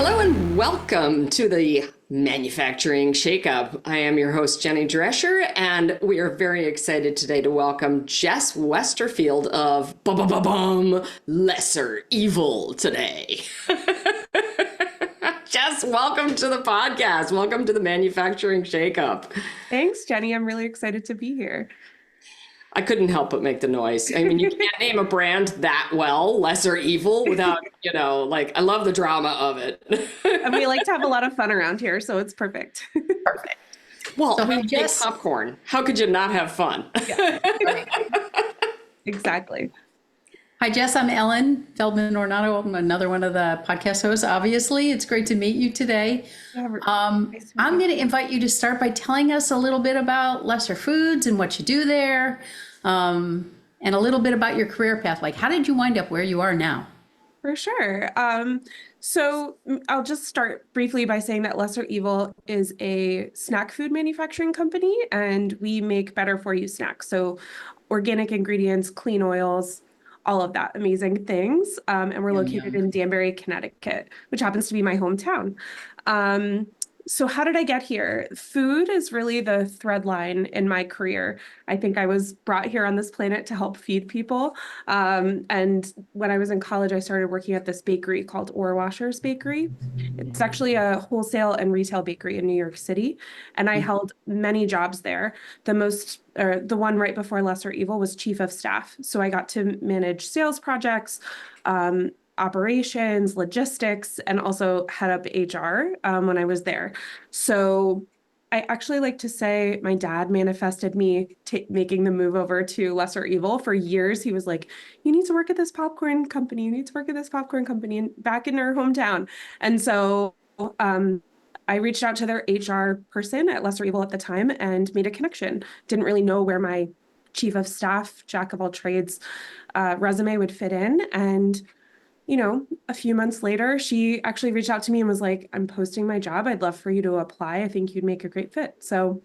Hello and welcome to the Manufacturing Shakeup. I am your host, Jenny Drescher, and we are very excited today to welcome Jess Westerfield of Lesser Evil today. Jess, welcome to the podcast. Welcome to the Manufacturing Shakeup. Thanks, Jenny. I'm really excited to be here. I couldn't help but make the noise. I mean, you can't name a brand that well, Lesser Evil, without, I love the drama of it. And we like to have a lot of fun around here, so it's perfect. Perfect. Well, so we just popcorn. How could you not have fun? Yeah, right. Exactly. Hi, Jess. I'm Ellen Feldman-Ornato. I'm another one of the podcast hosts, obviously. It's great to meet you today. Yeah, I'm going to invite you to start by telling us a little bit about Lesser Foods and what you do there, and a little bit about your career path. Like, how did you wind up where you are now? For sure. So I'll just start briefly by saying that Lesser Evil is a snack food manufacturing company, and we make better for you snacks. So organic ingredients, clean oils, all of that amazing things. And we're located in Danbury, Connecticut, which happens to be my hometown. So how did I get here? Food is really the thread line in my career. I think I was brought here on this planet to help feed people. And when I was in college, I started working at this bakery called Washers Bakery. It's actually a wholesale and retail bakery in New York City. And I held many jobs there. The one right before Lesser Evil was chief of staff. So I got to manage sales projects, operations, logistics, and also head up HR when I was there. So I actually like to say my dad manifested me making the move over to Lesser Evil. For years, he was like, you need to work at this popcorn company. You need to work at this popcorn company back in our hometown. And so I reached out to their HR person at Lesser Evil at the time and made a connection. Didn't really know where my chief of staff, jack of all trades resume would fit in. And a few months later, she actually reached out to me and was like, I'm posting my job. I'd love for you to apply. I think you'd make a great fit. So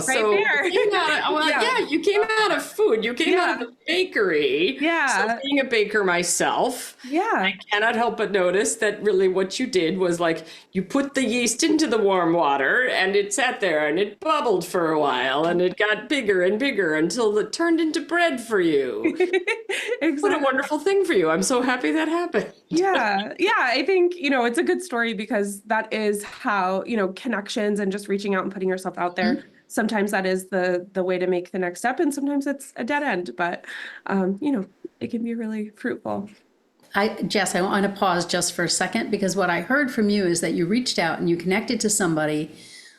so there. you came out of food. You came out of the bakery. Yeah. So being a baker myself, I cannot help but notice that really what you did was like you put the yeast into the warm water and it sat there and it bubbled for a while and it got bigger and bigger until it turned into bread for you. Exactly. What a wonderful thing for you. I'm so happy that happened. Yeah. I think, it's a good story because that is how, connections and just reaching out and putting yourself out there. Mm-hmm. Sometimes that is the way to make the next step, and sometimes it's a dead end, but it can be really fruitful. Jess, I want to pause just for a second, because what I heard from you is that you reached out and you connected to somebody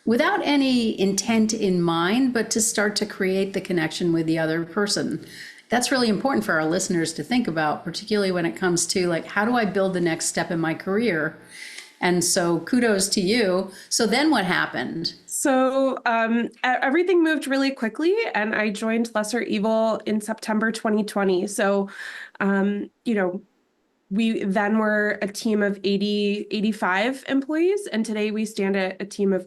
without any intent in mind, but to start to create the connection with the other person. That's really important for our listeners to think about, particularly when it comes to like, how do I build the next step in my career? And so kudos to you. So then what happened? So everything moved really quickly, and I joined Lesser Evil in September 2020. So, we then were a team of 85 employees, and today we stand at a team of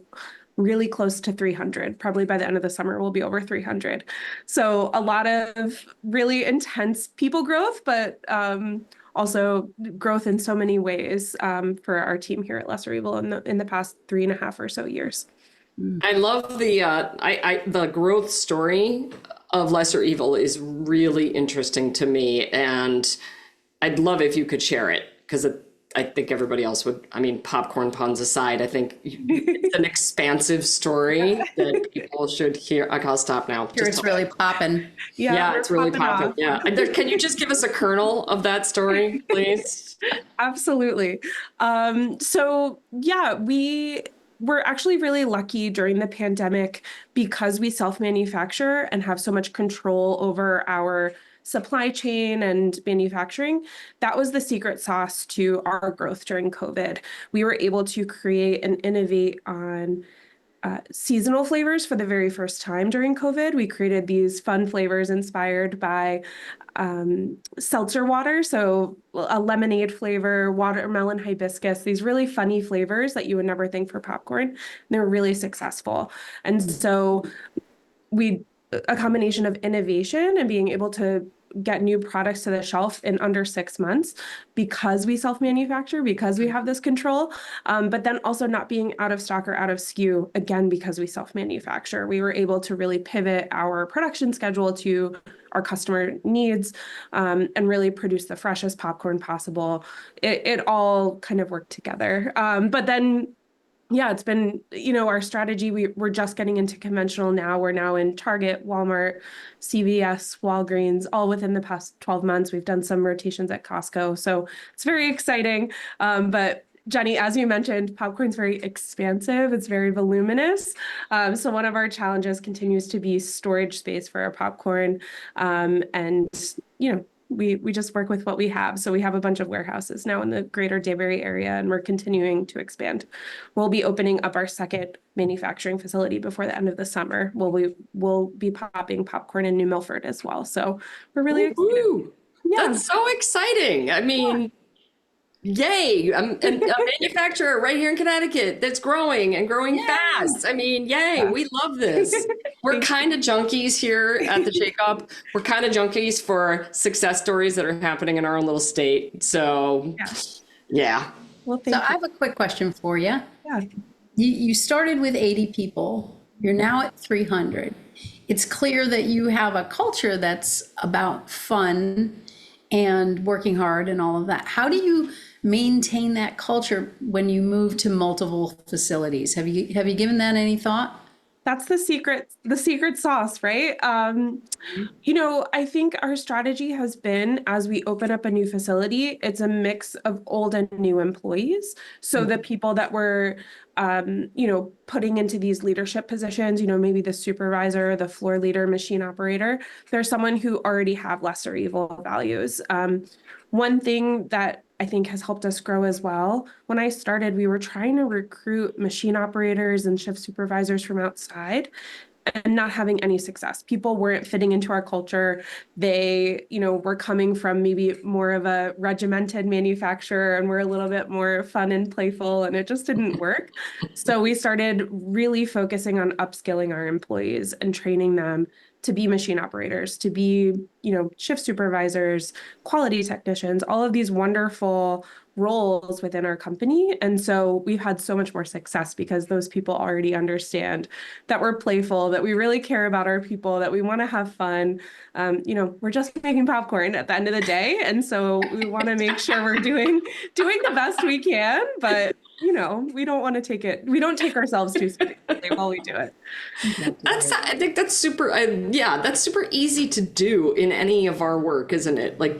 really close to 300. Probably by the end of the summer, we'll be over 300. So a lot of really intense people growth, but also growth in so many ways for our team here at Lesser Evil in the past 3.5 or so years. I love the growth story of Lesser Evil is really interesting to me, and I'd love if you could share it, because I think everybody else would. I mean, popcorn puns aside, I think it's an expansive story that people should hear. I'll stop now. It's really popping. Yeah, it's really popping. Yeah. Can you just give us a kernel of that story, please? Absolutely. We're actually really lucky during the pandemic because we self-manufacture and have so much control over our supply chain and manufacturing. That was the secret sauce to our growth during COVID. We were able to create and innovate on seasonal flavors for the very first time during COVID. We created these fun flavors inspired by seltzer water. So a lemonade flavor, watermelon hibiscus, these really funny flavors that you would never think for popcorn. And they're really successful. And so a combination of innovation and being able to get new products to the shelf in under 6 months because we self-manufacture, because we have this control, but then also not being out of stock or out of SKU, again, because we self-manufacture. We were able to really pivot our production schedule to our customer needs, and really produce the freshest popcorn possible. It all kind of worked together. But then, yeah, it's been, our strategy. We're just getting into conventional now. We're now in Target, Walmart, CVS, Walgreens, all within the past 12 months. We've done some rotations at Costco. So it's very exciting. But Jenny, as you mentioned, popcorn's very expansive. It's very voluminous. So one of our challenges continues to be storage space for our popcorn. And, we just work with what we have. So we have a bunch of warehouses now in the greater Daybury area, and we're continuing to expand. We'll be opening up our second manufacturing facility before the end of the summer. We'll be popping popcorn in New Milford as well. So we're really excited. Woo! Yeah. That's so exciting. I mean, yay. And a manufacturer right here in Connecticut that's growing and growing fast. I mean, yay, Yeah. we love this. We're kind of junkies here at the Shake Up. We're kind of junkies for success stories that are happening in our own little state. So, yeah. Well, So I have a quick question for you. Yeah. You started with 80 people. You're now at 300. It's clear that you have a culture that's about fun and working hard and all of that. How do you maintain that culture when you move to multiple facilities? Have you given that any thought? That's the secret sauce, right? I think our strategy has been, as we open up a new facility, it's a mix of old and new employees. So the people that we're, putting into these leadership positions, maybe the supervisor, the floor leader, machine operator, there's someone who already have lesser evil values. One thing that I think has helped us grow as well. When I started, we were trying to recruit machine operators and shift supervisors from outside and not having any success. People weren't fitting into our culture. They, were coming from maybe more of a regimented manufacturer, and we're a little bit more fun and playful, and it just didn't work. So we started really focusing on upskilling our employees and training them to be machine operators, to be, shift supervisors, quality technicians, all of these wonderful roles within our company. And so we've had so much more success because those people already understand that we're playful, that we really care about our people, that we want to have fun. We're just making popcorn at the end of the day. And so we want to make sure we're doing the best we can, but we don't take ourselves too seriously while we do it. I think that's super, that's super easy to do in any of our work, isn't it? Like,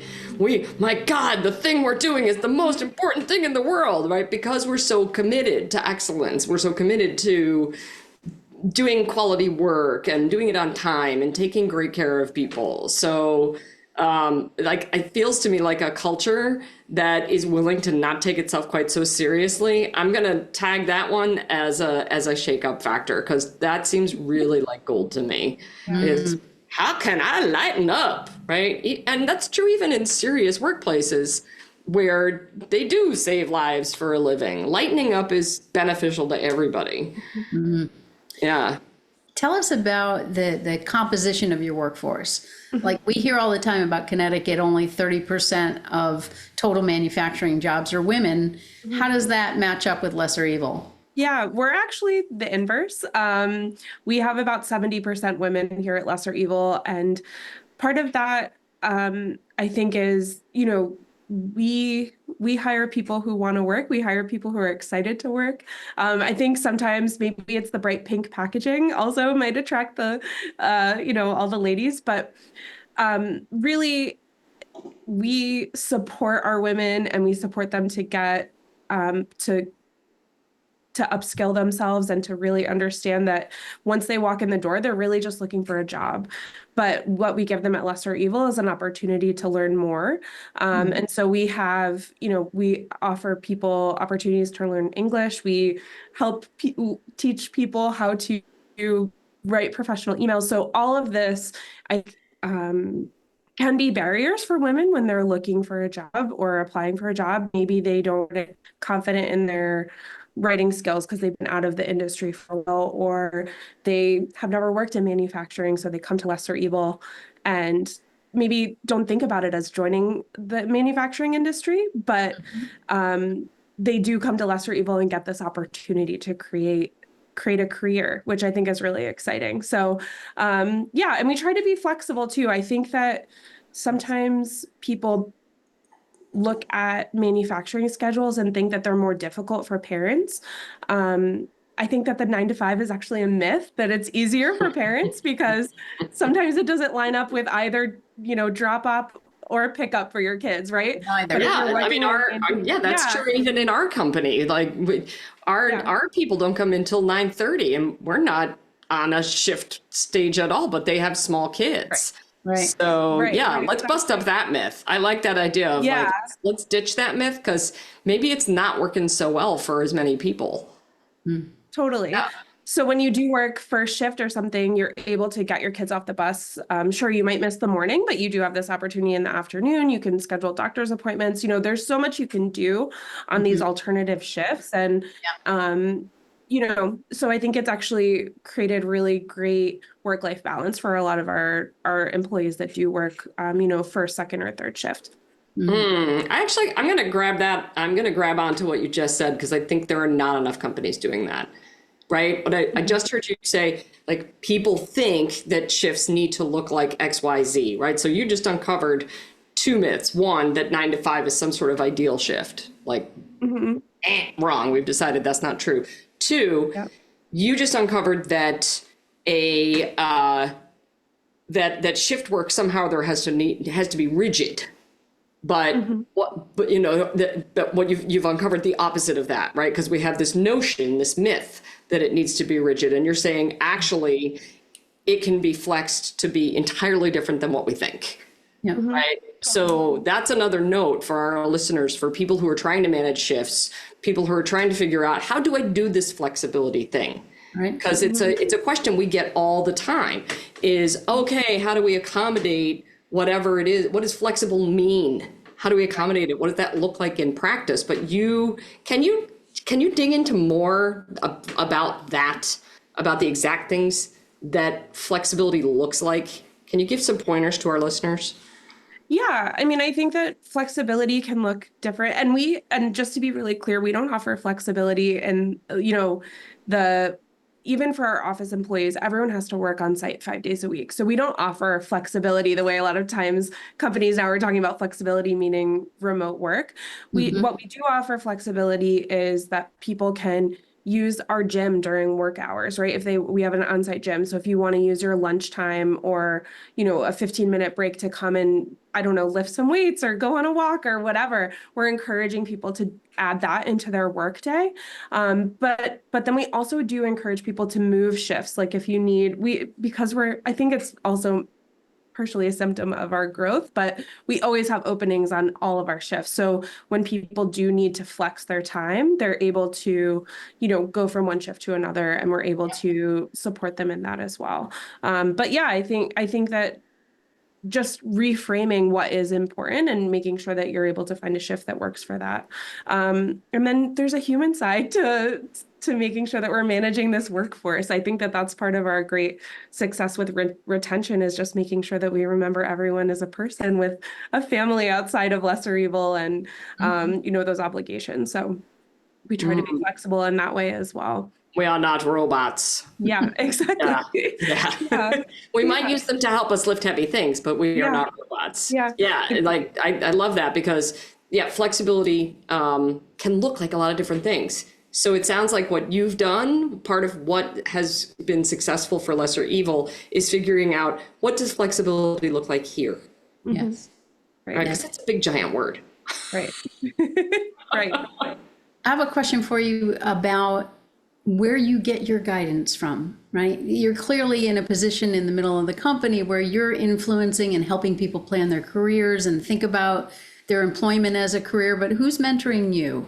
my God, the thing we're doing is the most important thing in the world, right? Because we're so committed to excellence. We're so committed to doing quality work and doing it on time and taking great care of people. So, it feels to me like a culture that is willing to not take itself quite so seriously. I'm gonna tag that one as a shake-up factor, because that seems really like gold to me. Is how can I lighten up, right? And that's true even in serious workplaces where they do save lives for a living. Lightening up is beneficial to everybody. Yeah. Tell us about the composition of your workforce. Like, we hear all the time about Connecticut, only 30% of total manufacturing jobs are women. How does that match up with lesser evil? Yeah, we're actually the inverse. We have about 70% women here at Lesser Evil. And part of that, I think, is, we hire people who want to work. We hire people who are excited to work. I think sometimes maybe it's the bright pink packaging also might attract the, all the ladies. But really, we support our women, and we support them to get to upskill themselves and to really understand that once they walk in the door, they're really just looking for a job. But what we give them at Lesser Evil is an opportunity to learn more. And so we have, we offer people opportunities to learn English. We help teach people how to write professional emails. So all of this, can be barriers for women when they're looking for a job or applying for a job. Maybe they don't get confident in their writing skills because they've been out of the industry for a while, or they have never worked in manufacturing, so they come to Lesser Evil and maybe don't think about it as joining the manufacturing industry, but they do come to Lesser Evil and get this opportunity to create a career, which I think is really exciting. So yeah, and we try to be flexible too. I think that sometimes people look at manufacturing schedules and think that they're more difficult for parents. I think that the 9 to 5 is actually a myth, that it's easier for parents because sometimes it doesn't line up with either, drop off or pick up for your kids, right? Neither. But if Yeah, you're I mean, working in yeah, that's true even in our company. Like our people don't come in till 9:30 and we're not on a shift stage at all, but they have small kids. Right. So Right, yeah, right, let's bust up that myth. I like that idea of Yeah. like, let's ditch that myth because maybe it's not working so well for as many people. Totally. Yeah. So when you do work first shift or something, you're able to get your kids off the bus. Sure, you might miss the morning, but you do have this opportunity in the afternoon. You can schedule doctor's appointments. There's so much you can do on these alternative shifts. And, so I think it's actually created really great work-life balance for a lot of our employees that do work, first, second, or third shift. I'm going to grab that. I'm going to grab onto what you just said because I think there are not enough companies doing that. Right. But I just heard you say, like, people think that shifts need to look like XYZ, right? So you just uncovered two myths. One, that 9 to 5 is some sort of ideal shift. Like, wrong. We've decided that's not true. Two, Yep. you just uncovered that that shift work somehow has to be rigid. But what you've uncovered the opposite of that, right? Because we have this notion, this myth that it needs to be rigid, and you're saying actually it can be flexed to be entirely different than what we think. Yeah. Right. So that's another note for our listeners, for people who are trying to manage shifts, people who are trying to figure out, how do I do this flexibility thing? Right. Because it's a question we get all the time is, okay, how do we accommodate whatever it is? What does flexible mean? How do we accommodate it? What does that look like in practice? But can you dig into more about that, about the exact things that flexibility looks like? Can you give some pointers to our listeners? Yeah, I mean, I think that flexibility can look different. And just to be really clear, we don't offer flexibility and, even for our office employees, everyone has to work on site 5 days a week. So we don't offer flexibility the way a lot of times companies now are talking about flexibility, meaning remote work. What we do offer flexibility is that people can use our gym during work hours, right? We have an on-site gym. So if you want to use your lunchtime or, a 15-minute break to come and, I don't know, lift some weights or go on a walk or whatever, we're encouraging people to add that into their workday. But then we also do encourage people to move shifts. Like if you need, I think it's also partially a symptom of our growth, but we always have openings on all of our shifts. So when people do need to flex their time, they're able to, go from one shift to another, and we're able to support them in that as well. But yeah, I think that just reframing what is important and making sure that you're able to find a shift that works for that. And then there's a human side to making sure that we're managing this workforce. I think that that's part of our great success with retention, is just making sure that we remember everyone is a person with a family outside of Lesser Evil and, those obligations. So we try to be flexible in that way as well. We are not robots. Yeah, exactly. Yeah. We might use them to help us lift heavy things, but we are not robots. Yeah. Like I love that because flexibility can look like a lot of different things. So it sounds like what you've done, part of what has been successful for Lesser Evil, is figuring out, what does flexibility look like here? Yes. Right? Because that's a big giant word. Right. Right. I have a question for you about where you get your guidance from, right? You're clearly in a position in the middle of the company where you're influencing and helping people plan their careers and think about their employment as a career, but who's mentoring you?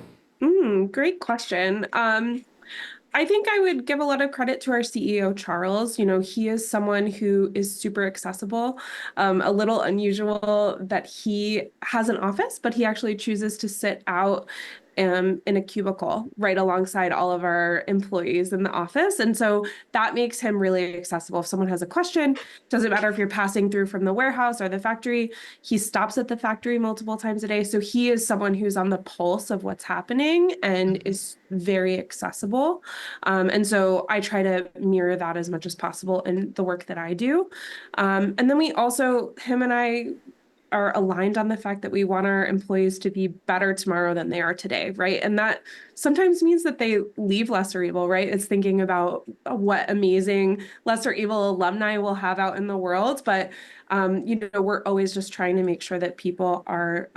Great question. I think I would give a lot of credit to our CEO, Charles. He is someone who is super accessible, a little unusual that he has an office, but he actually chooses to sit out in a cubicle right alongside all of our employees in the office. And so that makes him really accessible. If someone has a question, doesn't matter if you're passing through from the warehouse or the factory, he stops at the factory multiple times a day. So he is someone who's on the pulse of what's happening and is very accessible. And so I try to mirror that as much as possible in the work that I do. And then we also, him and I are aligned on the fact that we want our employees to be better tomorrow than they are today, right? And that sometimes means that they leave Lesser Evil, right? It's thinking about what amazing Lesser Evil alumni will have out in the world. But, we're always just trying to make sure that people are,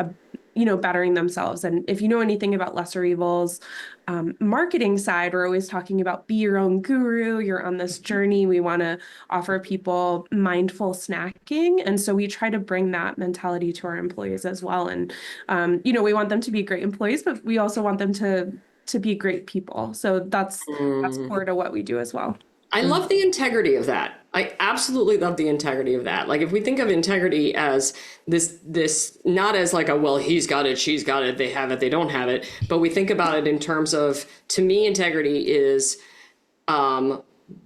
bettering themselves. And if you know anything about Lesser Evil's marketing side, we're always talking about be your own guru. You're on this journey. We want to offer people mindful snacking. And so we try to bring that mentality to our employees as well. And, we want them to be great employees, but we also want them to be great people. So that's core to what we do as well. I love the integrity of that. I absolutely love the integrity of that. Like if we think of integrity as this not as like a, well, he's got it, she's got it, they have it, they don't have it, but we think about it in terms of, to me, integrity is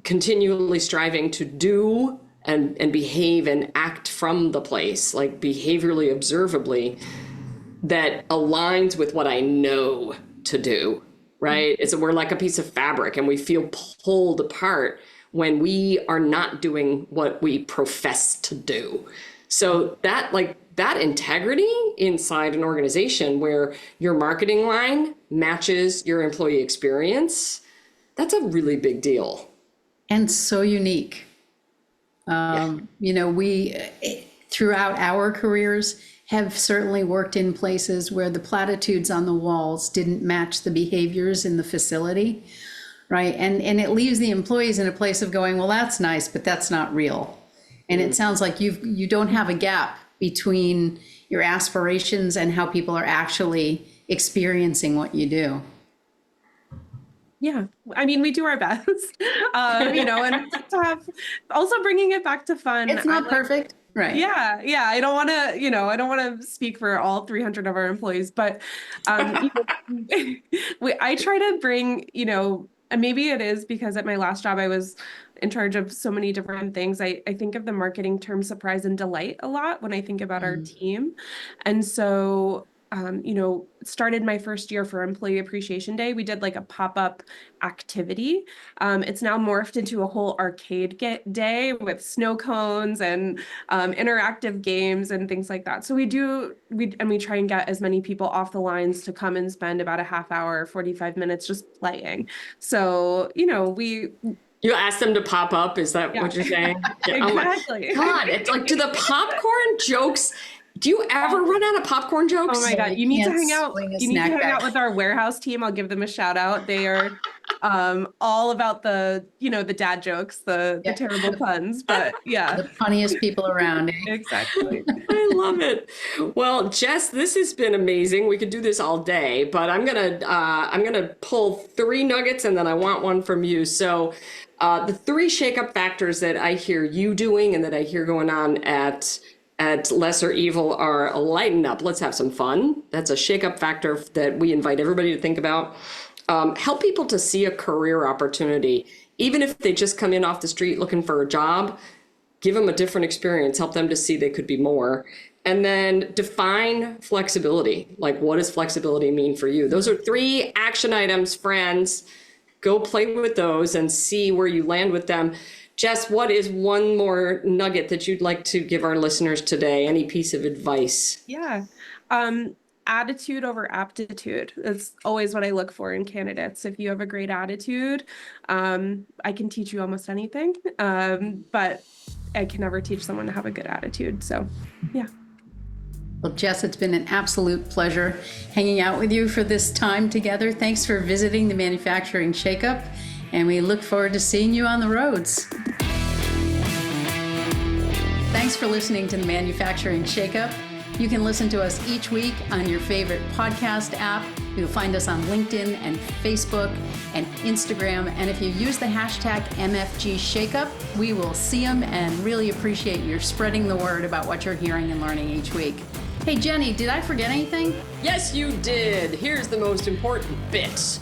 continually striving to do and behave and act from the place, like behaviorally, observably, that aligns with what I know to do. Right? We're like a piece of fabric and we feel pulled apart when we are not doing what we profess to do. So that integrity inside an organization where your marketing line matches your employee experience, that's a really big deal. And so unique. We, throughout our careers, have certainly worked in places where the platitudes on the walls didn't match the behaviors in the facility, right? And it leaves the employees in a place of going, well, that's nice, but that's not real. And it sounds like you don't have a gap between your aspirations and how people are actually experiencing what you do. Yeah, I mean, we do our best, and to have also bringing it back to fun. It's not perfect. Right. Yeah. I don't want to, speak for all 300 of our employees, but I try to bring, and maybe it is because at my last job I was in charge of so many different things. I think of the marketing term surprise and delight a lot when I think about our team. And so started my first year for Employee Appreciation Day. We did like a pop-up activity. It's now morphed into a whole arcade day with snow cones and interactive games and things like that. So we try and get as many people off the lines to come and spend about a half hour, 45 minutes just playing. So, You asked them to pop up? Is that what you're saying? Yeah. Exactly. Oh my God, it's like, do the popcorn jokes, do you ever run out of popcorn jokes? Oh my God, you need to hang out. You need to hang out with our warehouse team. I'll give them a shout out. They are all about the dad jokes, the terrible puns, but yeah. The funniest people around. Exactly. I love it. Well, Jess, this has been amazing. We could do this all day, but I'm gonna pull 3 nuggets and then I want one from you. So the 3 shake-up factors that I hear you doing and that I hear going on at Lesser Evil are lighten up. Let's have some fun. That's a shake-up factor that we invite everybody to think about. Help people to see a career opportunity. Even if they just come in off the street looking for a job, give them a different experience, help them to see they could be more. And then define flexibility. Like, what does flexibility mean for you? Those are 3 action items, friends. Go play with those and see where you land with them. Jess, what is one more nugget that you'd like to give our listeners today? Any piece of advice? Yeah. Attitude over aptitude. That's always what I look for in candidates. If you have a great attitude, I can teach you almost anything, but I can never teach someone to have a good attitude. So, yeah. Well, Jess, it's been an absolute pleasure hanging out with you for this time together. Thanks for visiting the Manufacturing Shakeup, and we look forward to seeing you on the roads. Thanks for listening to the Manufacturing Shakeup. You can listen to us each week on your favorite podcast app. You'll find us on LinkedIn and Facebook and Instagram. And if you use the hashtag MFG Shakeup, we will see them and really appreciate your spreading the word about what you're hearing and learning each week. Hey, Jenny, did I forget anything? Yes, you did. Here's the most important bit.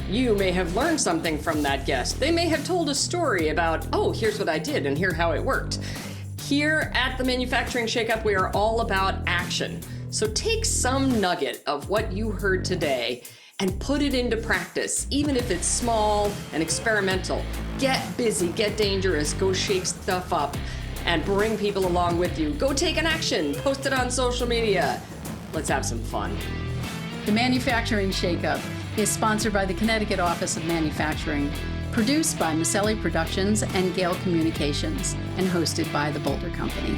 You may have learned something from that guest. They may have told a story about, oh, here's what I did and here how it worked. Here at the Manufacturing Shakeup, we are all about action. So take some nugget of what you heard today and put it into practice, even if it's small and experimental. Get busy, get dangerous, go shake stuff up, and bring people along with you. Go take an action, post it on social media. Let's have some fun. The Manufacturing Shakeup is sponsored by the Connecticut Office of Manufacturing, produced by Maselli Productions and Gale Communications, and hosted by the Boulder Company.